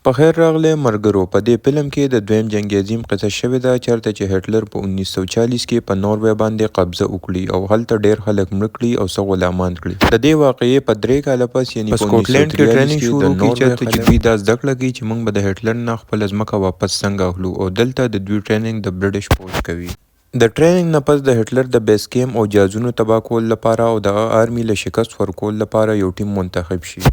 په خیر راغلی ملګرو. په دې فلم کې د دویم جنګ عظیم قصه شوې ده چېرته چې هټلر په 1940 کې په ناروې باندې قبضه وکړي او هلته ډیر خلک مړه کړي او څه غلامان کړي. د دې واقعې په 3 کاله پس یعنی په سکاټلند کې ټریننګ شروع کړي چېرته چې دوی دا زده کړه کوي چې موږ به د هټلر نه خپل ځمکه واپس څنګه اخلو او دلته د دوی ټریننګ د برټش پوځ کوي. د ټریننګ نه پس د هټلر د بیس کیمپ او جهازونو تباه کول لپاره او د آرمي له شکست ورکول لپاره یو ټیم منتخب شي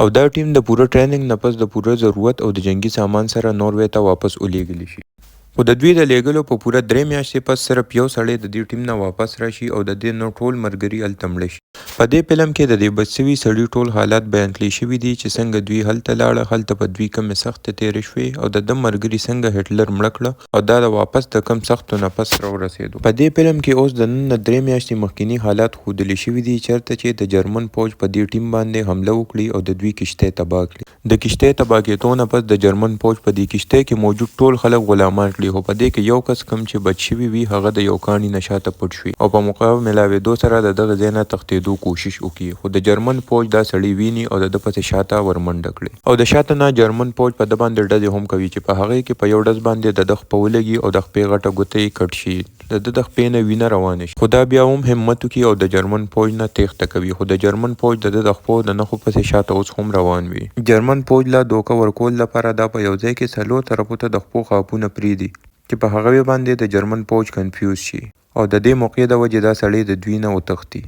او دا ټیم د پوره ټریننګ نه پس د پوره ضرورت او د جنگي سامان سره ناروې ته واپس ولیږلی شي. خو د دوی د لیږلو په پوره 3 میاشتې پس صرف یو سړی د دې ټیم نه واپس راشي او د دې نو ټول مرګري هلته مړه شي. په دې فلم کې د دې بچ سوي سړي ټول حالات بیان کړي شوي دي چې څنګه دوی هلته لاړه، هلته په دوی کومې سختې تېرې شوې او د ده مرګري څنګه هټلر مړه کړه او دا د واپس د کم سختو نه پس راورسېدو. په دې فلم کې اوس د نن نه 3 میاشتې مخکیني حالات ښودلی شوي دي چېرته چې د جرمن پوځ په دې ټیم باندې حمله وکړي او د دوی کښتۍ تباه کړي. د کښتۍ تباه کېدو نه پس د جرمن پوځ په دې کښتۍ کې موجود ټول خلک غلامان کړي، خو په دې کې یو کس کوم چې بچ شوي وي هغه د یو کاڼي نه شاته پټ شوي او په موقع ملاوېدو سره د دغه ځای نه تښتېدو کوشش وکړي، خو د جرمن پوځ دا سړی ویني او د ده پسې شاته ورمنډه کړي او د شاته نه جرمن پوځ په ده باندې ډزې هم کوي چې په هغې کې په یو ډز باندې د ده خپه ولګي او د خپې غټه ګوته یې کټ شي، د ده د خپې نه وینه روانه شي. خو دا بیا هم همت وکړي او د جرمن پوځ نه تېښته کوي، خو د جرمن پوځ د ده د خپو د نښو پسې شاته اوس هم روان وي. جرمن پوځ له دوکه ورکول لپاره دا په یو ځای کې څلور طرفو ته د خپو خاپونه پرېږدي چې په هغه باندې د جرمن پوځ کنفیوز شي او د دې موقع د وجې دا سړی د دوی نه وتښتي.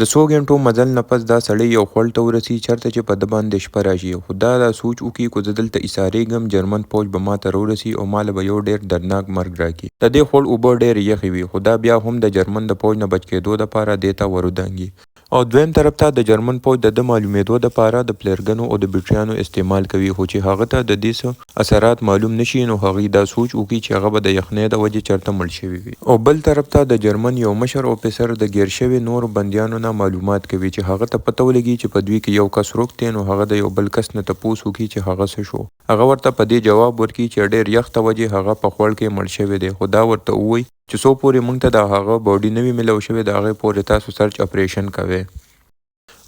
د څو ګنټو مزل نه پس دا سړی یو خول ته ورسي چېرته چې په ده باندې شپه راشي، خو دا سوچ وکړي که زه دلته ایسارېږم جرمن پوځ به ما ته راورسي او ما له به یو ډېر دردناک مرګ راکړي. د دې خول اوبه ډېرې یخې وي، خو دا بیا هم د جرمن د پوځ نه بچ کېدو دپاره دې ته ورودانګي او دویم طرف ته د جرمن پوځ د ده معلومېدو دپاره د پلرګنو او د بیټریانو استعمال کوي، خو چې هغه ته د دې څه اثرات معلوم نشي نو هغوی دا سوچ وکړي چې هغه به د یخنۍ د وجې چېرته مړ شوي وي. او بل طرف ته د جرمن یو مشر افیسر د ګیر شوي نورو بندیانو نه معلومات کوي چې هغه ته پته ولګي چې په دوی کې یو کس روغ دی، نو هغه د یو بل کس نه تپوس وکړي چې هغه څه شو. هغه ورته په دې جواب ورکړي چې ډېر یخ ته وجې هغه په خوړ کې مړ شوی دی، خو دا ورته ووایي چې څو پورې موږ ته د هغه باډي نه وي میلاو شوی د هغې پورې تاسو سرچ اپریشن کوئ.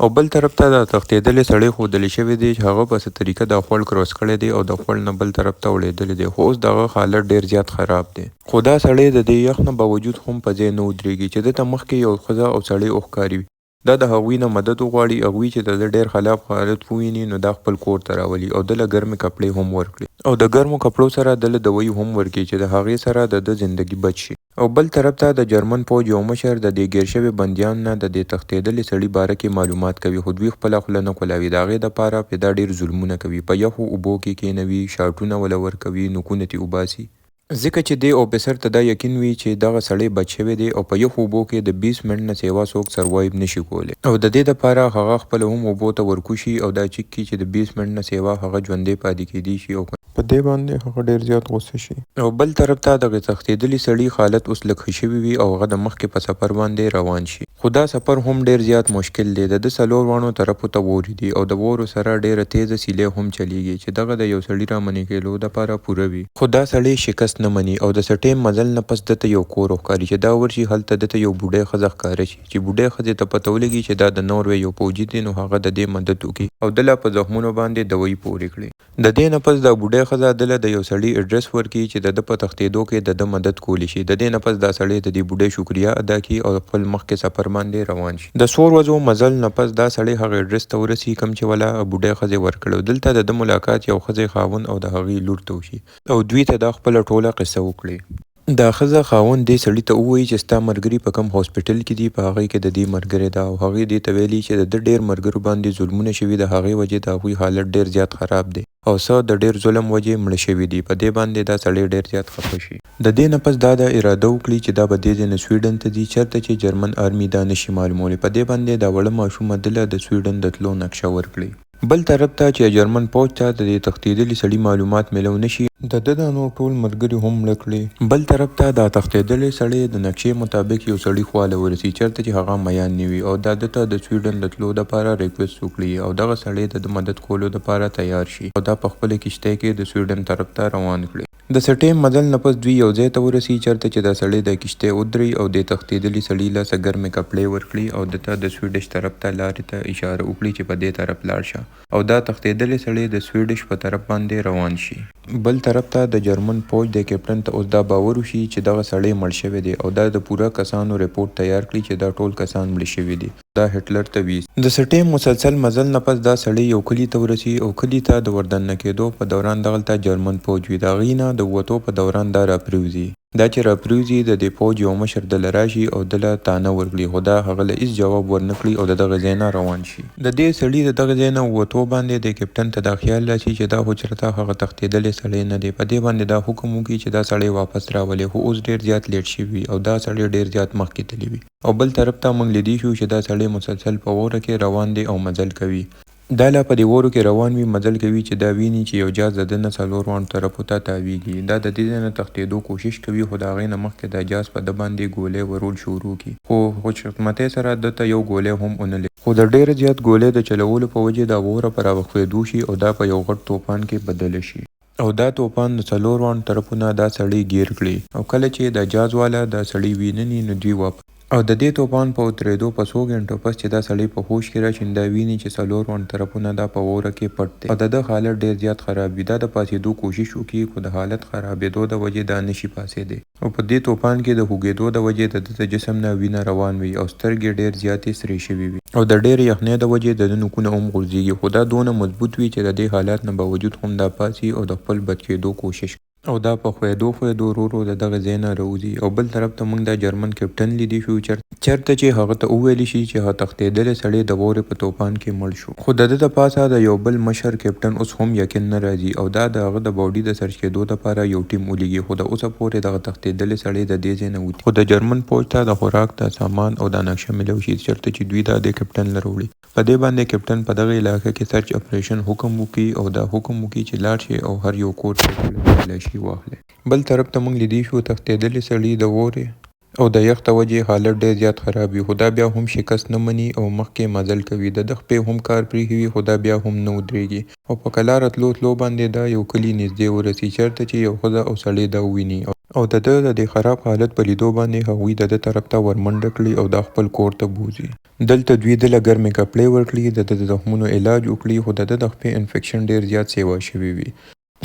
او بل طرف ته د تښتېدلې سړی ښودلی شوی دی چې هغه په څه طریقه دا خوړ کراس کړی دی او د خوړ نه بل طرف ته وړېدلی دی، خو اوس د هغه حالت ډېر زیات خراب دی. خو دا سړی د دې یخ نه باوجود هم په ځای نه ودرېږي چې ده ته مخکې یو ښځه او سړی وښکاري. دا د هغوی نه مدد وغواړي، هغوی چې د ده ډېر خلاف حالت وویني نو دا خپل کور ته راولي او ده له ګرمې کپړې هم ورکړي او د ګرمو کپړو سره ده له دوی هم ورکړي چې د هغې سره د ده زندګي بچ شي. او بل طرف ته د جرمن پوځ یو مشر د دې ګیر شوي بندیانو نه د دې تښتېدلي سړي باره کې معلومات کوي، خو دوی خپله خوله نه کولاوي. د هغې دپاره پې دا ډېر ظلمونه کوي، په یخو اوبو کې کېنوي، شاټونه وله ورکوي، نوکونه ترې وباسي، ځکه چې دې افیسر ته دا یقین وي چې دغه سړی بچ شوی دی او په یخو اوبو کې د 20 منټ نه سیوا څوک سروایو نشي کولی او د دې دپاره هغه خپله هم اوبو ته ورکوشي او دا چیک کړي چې د 20 منټ نه سیوا هغه ژوندی پاتې کېدی شي او په دې باندې هغه ډېر زیات غوسه شي. او بل طرف ته دغه تښتېدلي سړي حالت اوس لږ ښه شوي وي او هغه د مخکې په سفر باندې روان شي، خو دا سفر هم ډېر زیات مشکل دی. د ده څلور واړو طرفو ته ووري دي او د وورو سره ډېره تیزه سیلۍ هم چلیږي چې دغه د یو سړي رامنې کېدو دپاره پوره وي، خو دا سړی شکست نه مني او د څه ټیم مزل نه پس دته یو کور وښکاري چې دا ورشي هلته دته یو بوډۍ ښځه ښکاره شي چې بوډۍ ښځې ته پته ولګي چې دا د ناروې یو پوځي دی، نو هغه د دې مدد وکړي او ده له په زخمونو باندې دوایي پورې کړي. د دې نه پس دا بوډۍ ښځه ده له د یو سړي اډرس ورکړي چې د ده په تښتېدو کې د ده مدد کولی شي. د دې نه پس دا سړی د دې بوډۍ شکریه ادا کړي او خپل مخکې سفر باندې روان شي. د څو ورځو مزل نه پس دا سړی هغه اډرس ته ورسي کوم چې ولا بوډۍ ښځې ورکړی. دلته د ده ملاقات یو ښځې خاوند او د هغې لور ته وشي او دوی ته دا خپله ټوله قصه وکړي. دا ښځه خاوند دې سړي ته ووایي چې ستا ملګري په کوم هاسپټل کې دي، په هغې کې د دې ملګری ده او هغې دې ته ویلي چې د ده ډېر ملګرو باندې ظلمونه شوي، د هغې وجې د هغوی حالت ډېر زیات خراب دی او څه د ډېر ظلم وجې مړه شوي دي. په دې باندې دا سړی ډېر زیات خفه شي. د دې نه پس دا د اراده وکړي چې دا به دې ځای نه سویډن ته ځي چېرته چې جرمن آرمي دا نشي معلومولی. په دې باندې دا وړه ماشومه ده له د سویډن د تلو نقشه ورکړي. بل طرف ته چې جرمن پوځ ته د دې تښتېدلي سړي معلومات میلو نشي، د ده د نور ټول ملګري هم مړه کړي. بل طرف ته دا تښتېدلی سړی د نقشې مطابق یو سړي خواله ورسي چېرته چې هغه میان نه وي او دا ده ته د سویډن د تلو دپاره ریکویسټ وکړي او دغه سړی د ده مدد کولو دپاره تیار شي او دا په خپله کښتۍ کې د سویډن طرف ته روان کړي. د څه ټیم مزل نه پس دوی یو ځای ته ورسي چېرته چې دا سړی د کښتۍ ودرېږي او د تښتېدلي سړي له څه ګرمې کپړې ورکړي او ده ته د سویډش طرف ته لارې ته اشاره وکړي چې په دې طرف لاړ شه. او دا تښتېدلی سړی د سویډش په طرف باندې روان شي. بل طرف ته د جرمن پوځ د کپټن ته اوس دا باور وشي چې دغه سړی مړ شوی دی او دا د پوره کسانو ریپورت تیار کړي چې دا ټول کسان مړه شوي دي. دا هټلر ته ویل د سټیم مسلسل مزل نه پس دا سړی یو کلي ته ورسي او کلي ته د وردننه کېدو په دوران دغلته جرمن پوځ وي. د هغې نه د وتو په دوران دا راپرېوځي. دا چې راپرېوځي د دې پوځ یو مشر دله راشي او دله تانه ورکړي، خو دا هغه له هېڅ جواب ورنه کړي او د دغه ځای نه روان شي. د دې سړي د دغه ځای نه ووتو باندې د کپټن ته دا خیال راشي چې دا خو چېرته هغه تښتېدلی سړی نه دی. په دې باندې دا حکم وکړي چې دا سړی واپس راولي، خو اوس ډېر زیات لیټ شوي او دا سړی ډېر زیات مخکې تللی وي. او بل طرف ته موږ لیدی شو چې دا سړی مسلسل په واوره کې روان دی او مزل کوي. دا لا په دې وورو کې روان وي، مزل کوي چې دا ویني چې یو جهاز د ده نه څلور واړو طرفو ته تاویږي. دا د دې نه تښتېدو کوشش کوي، خو د هغې نه مخکې دا جهاز په ده باندې ګولۍ ورول شروع کړي، خو خوشقسمتۍ سره ده ته یو ګولۍ هم ونه لګي. خو د ډېر زیات ګولۍ د چلولو په وجې دا واوره په راوښوېدو شي او دا په یو غټ توپان کې بدله شي. او دا توپان د څلور واړو طرفونه دا سړی ګیر کړي، او کله چې د جهاز والا دا سړی ویني نو دوی واپس او د دې توپان په ودرېدو په څو ګنټو پس چې دا سړی په هوش کې راشي، دا ویني چې څلور واړو طرفونه دا په واوره کې پټ دی او د ده حالت ډېر زیات خراب وي. دا د پاڅېدو کوشش وکړي، خو د حالت خرابېدو د وجې دا نشي پاڅېدی او په دې توپان کې د خوږېدو د وجې د ده د جسم نه وینه روان وي او سترګې ډېر زیاتې سرې شوي وي او د ډېرې یخنۍ د وجې د ده نوکونه هم غورځېږي. خو دا دونه مضبوط وي چې د دې حالات نه باوجود هم دا پاڅي او د خپل بچ کېدو کوشش کوي او دا په خوېدو ورو د دغه ځای نه راوځي. او بل طرف ته موږ دا جرمن کپټن لیدی شو چېرته چې هغه ته وویلی شي چې هغه تښتېدلی سړی د واورې په توپان کې مړ شو، خو د ده د پاسه د یو بل مشر کپټن اوس هم یقین نه راځي او دا د هغه د باډي د سرچ کېدو دپاره یو ټیم ولیږي، خو د اوسه پورې دغه تښتېدلی سړی د دې ځای نه وځي. خو د جرمن پوځ ته د خوراک، د سامان او دا نقشه میلاو شي چېرته چې دوی دا د کپټن له راوړي. په دې باندې کپټن په دغه علاقه کې سرچ اپریشن حکم وکړي او دا حکم وکړي چې لاړ شي او هر یو کور ته تلاشي واخلي. بل طرف ته موږ لیدی شو تښتېدلی سړي د واورې او د یخ د وجې حالت ډېر زیات خراب وي، خو دا بیا هم شکست نه مني او مخکې مزل کوي. د ده خپې هم کار پرېښي وي، خو دا بیا هم نه ودرېږي او په کلاره تلو باندې دا یو کلي نږدې ورسي چېرته چې یو ښځه او سړی دا وویني او د ده د دې خراب حالت په لیدو باندې هغوی د ده طرف ته ورمنډه کړي او دا خپل کور ته بوځي. دلته دوی دله ګرمې کپړې ورکړي، د ده د زخمونو علاج وکړي، خو د ده د خپې انفیکشن ډېر زیات سیوا شوي وي.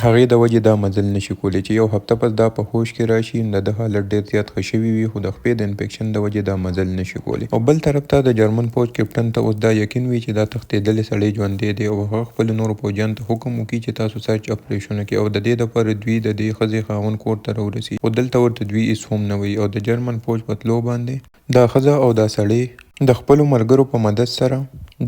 هغې د وجې دا مزل نشي کولی چې یو هفته پس دا په هوش کې راشي. د ده حالت ډېر زیات ښه شوي وي، خو د خپې د انفیکشن د وجې دا مزل نشي کولی. او بل طرف ته د جرمن پوځ کپټن ته اوس دا یقین وي چې دا تښتېدلی سړی ژوندی دی او هغه خپلو نورو پوځیانو ته حکم وکړي چې تاسو سرچ اپریشن وکړئ او د دې دپاره دوی د دې ښځې خاوند کور ته راورسي، خو دلته ورته دوی هېڅ هم نه وایي او د جرمن پوځ په تلو باندې دا ښځه او دا سړی د خپلو ملګرو په مدد سره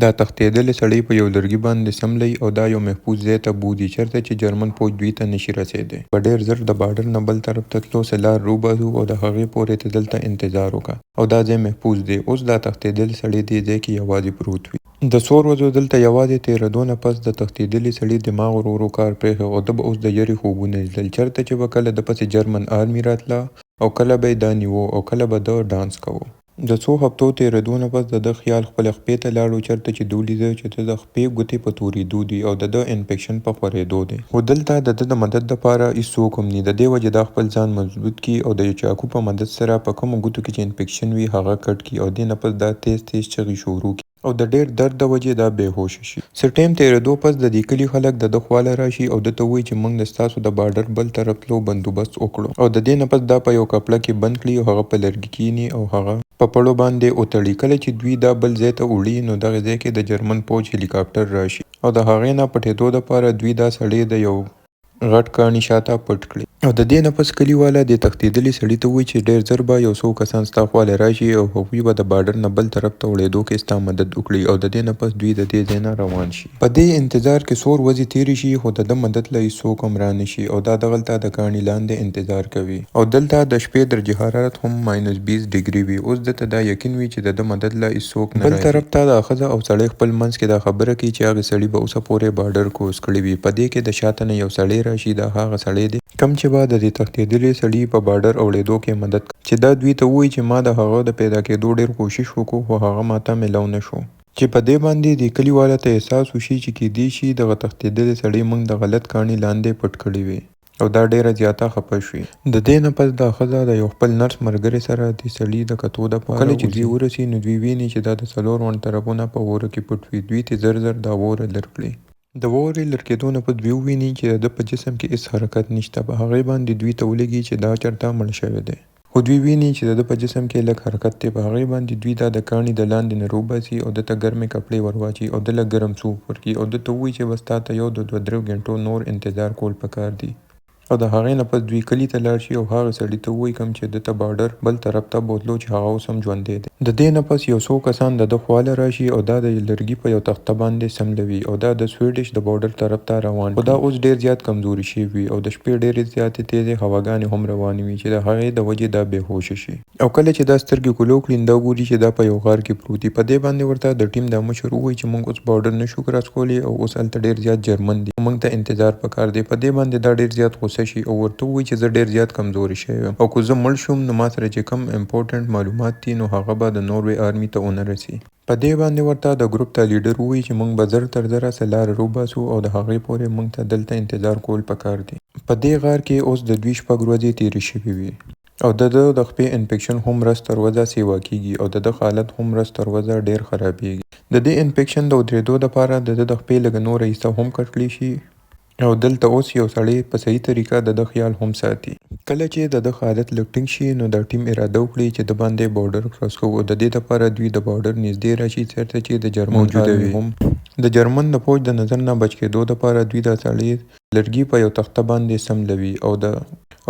دا تښتېدلی سړی په یو لرګي باندې سملوي او دا یو محفوظ ځای ته بوځي چېرته چې جرمن پوځ دوی ته نشي رسېدی. په ډېر زر د بارډر نه بل طرف ته تلو سه لار روباسو او د هغې پورې ته دلته انتظار وکړه او دا ځای محفوظ دی. اوس دا تښتېدلی سړی دې ځای کې یوازې پروت وي. د څو ورځو دلته یوازې تېرېدو نه پس د تښتېدلي سړي دماغ ورو کار پرېښی او ده به اوس د یرې خوبونه لیدل چېرته چې به کله د پسې جرمن آرمي راتله او کله به یې دا نیوه او کله به ده ډانس کوه. د څو هفتو تېرېدو نه پس د ده خیال خپلې خپې ته لاړو چېرته چې ده ولیده چې د ده خپې ګوتې په تورېدو دي او د ده انفیکشن په خورېدو دی، خو دلته د ده د مدد دپاره هېڅ څوک هم ني. د دې وجې دا خپل ځان مضبوط کړي او د یو چاقو په مدد سره په کومو ګوتو کې چې انفیکشن وي هغه کټ کړي او دې نه پس دا تیز چغې شروع کړي او د ډېر درد د وجې دا بېهوشه شي. څه ټایم تېرېدو پس د دې کلي خلک د ده خواله راشي او ده ته وایي چې موږ د ستاسو د بارډر بل طرف تلو بندوبست وکړو او د دې نه پس دا په یو کپړه کې بند کړي او هغه په لرګي کښېني او هغه په پړو باندې وتړي. کله چې دوی دا بل ځای ته وړي نو دغه ځای کې د جرمن پوځ هلیکاپټر راشي او د هغې نه پټېدو دپاره دوی دا سړی د یو غټ کاڼي شاته پټ کړي او د دې نه پس کلیواله د تښتېدلي سړي ته وایي چې ډېر ژر به یو څو کسان ستا خواله راشي او هغوی به د بارډر نه بل طرف ته وړېدو کې ستا مدد وکړي او د دې نه پس دوی د دې ځای نه روان شي. په دې انتظار کې څو ورځې تېرې شي خو د ده مدد له هېڅ څوک هم رانشي او دا دغلته د کاڼي لاندې انتظار کوي او دلته د شپې درجې حرارت هم -20 ډګري وي. اوس دته دا یقین وي چې د ده مدد له هېڅ څوک نه راشي. بل طرف ته د ښځه او سړی خپل منځ کې دا خبره کوي چې هغې سړي به اوسه پورې بارډر کروز کړی وي. په دې کې د شاته نه یو سړی راشي، دا هغه سړی دی کم چې به د دې تښتېدلي سړي په بارډر اوړېدو کې مدد کوي چې دا دوی ته ووایي چې ما د هغه د پیدا کېدو ډېر کوشش وکړو خو هغه ماته میلاو نه شو، چې په دې باندې د کلیوالو ته احساس وشي چې کیدای شي دغه تښتېدلي سړي موږ د غلط کاڼي لاندې پټ کړي وي او دا ډیره زیاته خفه شوې. د دې نه پس دا ښځه د یو خپل نرس ملګري سره د سړي د کتو دپاره کله چې دوی ورسي نو دوی ویني چې دا د څلور غونډ طرفونه په اوره کې پټ وي. دوی ترې زر زر دا اوره لر کړي. د واورې لر کېدو نه پس دوی وویني چې د ده په جسم کې هېڅ حرکت نشته. په هغې باندې دوی ته ولګي چې دا چېرته مړ شوی دی. خو دوی ویني چې د ده په جسم کې لږ حرکت دی. په هغې باندې دوی دا د کاڼي د لاندې نه راوباسي او ده ته ګرمې کپړې ور واچوي او ده له ګرم سوپ ورکړي او ده ته ووایي چې بس تا ته یو د 2-3 ګنټو نور انتظار کول پکار دي. او د هغې نه پس دوی کلي ته لاړ شي او هغه سړي ته ووایي کوم چې ده ته بارډر بل طرف ته بوتلو چې هغه اوس هم ژوندی دی. د دې نه پس یو څو کسان د ده خواله راشي او دا د لرګي په یو تخته باندې سملوي او دا د سویډش د بارډر طرف ته روان. خو دا اوس ډېر زیات کمزوري شوي وي او د شپې ډېرې زیاتې تیزې هواګانې هم روانې وي چې د هغې د وجې دا بېهوشه شي. او کله چې دا سترګې کولو کړي نو دا ګوري چې دا په یو غار کې پروت دي. په دې باندې ورته د ټیم د مشر ووایي چې موږ اوس بارډر نشو کراس کولی او اوس هلته ډېر زیات جرمن دي. موږ ته انتظار پکار دی. په دې باندې دا ډېر زیات غوسه شي او ورته ووایي چې زه ډېر زیات کمزوري شوی یم او که زه مړ شوم نو ما سره چې کوم امپورټنټ معلومات دي نو هغه به د نوروې آرمي ته ونه رسي. په دې باندې ورته د ګروپ ته لیډر ووایي چې موږ به زر تر زره څه لاره روباسو او د هغې پورې موږ ته دلته انتظار کول پکار دي. په دې غار کې اوس د دوی 6 ورځې تېرې شوې وي او د ده د خپې انفیکشن هم ورځ تر ورځه سیوا کېږي او د ده حالت هم ورځ تر ورځه ډېر خرابېږي. د دې انفیکشن د ودرېدو دپاره د ده د خپې لږه نوره حصه هم کټ کړی شي او دلته اوس یو سړی په صحیح طریقه د ده خیال هم ساتي. کله چې د ده حالت لږ ټینګ شي نو دا ټیم اراده وکړي چې د باندې بارډر کراس کوو. د دې دپاره دوی د بارډر نږدې راشي چېرته چې د جرمن آرمي هم د جرمن د فوج د نظر نه بچ کېدو دپاره دوی دا سړی لرګي په یو تخته باندې سملوي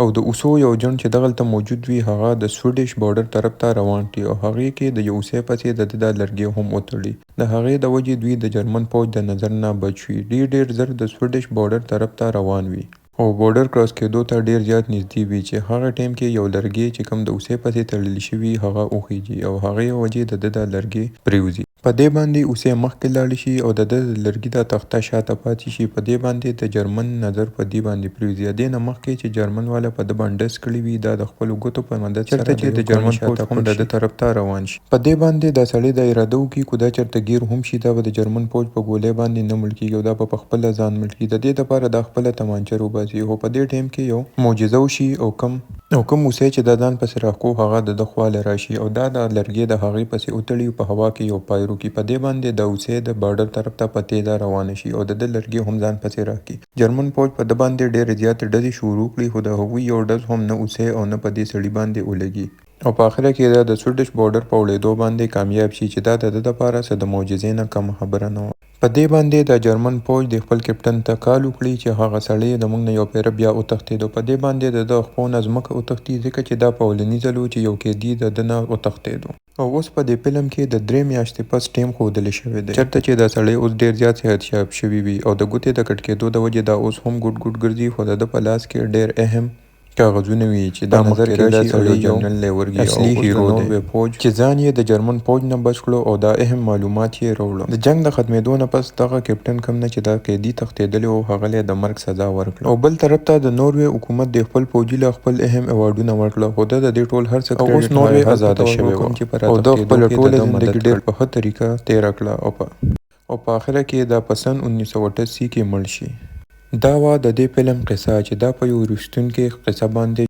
او د اوسو یو جن چې دغلته موجود وي هغه د سویډش بارډر طرف ته روان کړي او هغې کې د یو اوسۍ پسې د ده دا لرګي هم وتړي. د هغې د وجې دوی د جرمن فوج د نظر نه بچ وي. ډېر زر د سویډش بارډر طرف ته روان وي او بارډر کراس کېدو ته ډېر زیات نږدې وي چې هغه ټایم کې یو لرګی چې کوم د اوسۍ پسې تړلی شوي هغه وخیږي او هغې وجې د ده دا لرګی پرېوځي. په دې باندې اوسۍ مخکې لاړې شي او د ده د لرګي دا تخته شاته پاتې شي. په دې باندې د جرمن نظر په دې باندې پرېوځي. دې نه مخکې چې جرمن والا په ده باندې ډز کړي وي دا د خپلو ګوتو په مدد سره چې د جرمن فوج هم د ده طرف ته روان شي. په دې باندې دا سړی دا اراده وکړي که دا چېرته ګیر هم شي دا به د جرمن فوج په ګولۍ باندې نه مړ کېږي او دا به په خپله ځان مړ کړي. د دې دپاره دا خپله تمانچه روباسي خو په دې ټایم کې یو معجزه وشي او کوم اوسۍ چې دا ځان پسې راکو هغه د ده خواله راشي او دا د لرګي د هغې پسې وتړي په هوا کې یو پای وکړي. په دې باندې د اوسۍ د بارډر طرف ته په تیزه روانه شي او د ده لرګي هم ځان پسې راکړي. جرمن فوج په ده باندې ډېرې زیاتې ډزې شروع کړي خو د هغوی یو ډز هم نه اوسۍ او نه په دې سړي باندې ولګي او په آخره کې دا د سویډش بارډر په وړېدو باندې کامیاب شي چې دا د ده دپاره څه د معجزې نه کمه خبره نه وه. په دې باندې د جرمن فوج د خپل کپټن ته کال وکړي چې هغه سړی د موږ نه یو پیره بیا وتښتېدو. په دې باندې د ده خپو نه ځمکه وتښتي ځکه چې دا په اولني ځل و چې یو قیدي د ده نه وتښتېدو. او اوس په دې فلم کې د 3 میاشتې پس ټیم ښودلی شوی دی چېرته چې دا سړی اوس ډېر زیات صحتیاب شوي وي او د ګوتې د کټ کېدو د وجې دا اوس هم ګوټ ګرځي خو د ده په لاس کې ډېر اهم کاغذونه وي چې دا نظر کې دا سړی جنرال لیورګي اصلي هیرو دی فوج چې ځان یې د جرمن فوج نه بچ کړو او دا اهم معلومات یې راوړل. د جنگ د ختمېدو نه پس دغه کپټن کوم نه چې دا قیدي تښتېدلی و هغه له د مرګ سزا ورکړه او بل طرف ته د نوروې حکومت د خپل فوجي له خپل اهم ایوارډونه ورکړه خو د دې ټول هر څه اوس نوروې آزاده شوې وه او د خپل ټوله ژوندګي ډېر په ښه طریقه تېره کړه او په آخره کې دا په سن 1988 کې مړ شي. دا وه د دې فلم قصه چې دا په یو رښتونکې قصه باندې